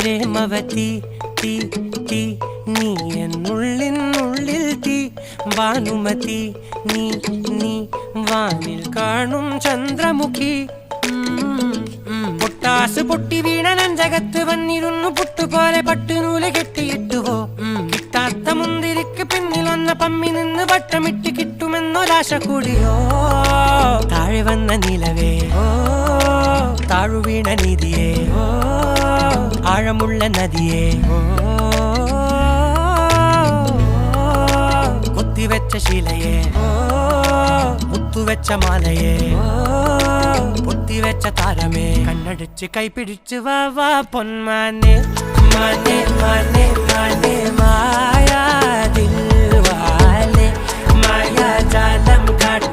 പ്രേമവതി തീ തീ നീ എന്നുള്ളിനുള്ളിൽ തീ ഭാനുമതി നീ നീ വാനിൽ കാണും ചന്ദ്രമുഖി പൊട്ടാസ് പൊട്ടി വീണ നെഞ്ചകത്ത് വന്നിരുന്നു പുട്ടുപോലെ പട്ടുനൂല് കെട്ടിയിട്ടുവോ കിട്ടാത്ത മുന്തിരിക്ക് പിന്നിൽ വന്ന പമ്മി നിന്ന് വട്ടമിട്ട് കിട്ടുമെന്നൊരാശ കൂടിയോ താഴെ വന്ന നിലവേ താഴു വീണ നിധിയേ ആഴമുള്ള നദിയേ കൊത്തിവെച്ച ശിലയേ മുത്തുവെച്ച മാലയേ പൊത്തിവെച്ച താരമേ കണ്ണടിച്ച് കൈപിടിച്ച് വാ വാ പൊന്മാനെ മാനെ മാനെ മാനെ മായാ ദിൽവാലെ മായാ ജാലം കാട്ടി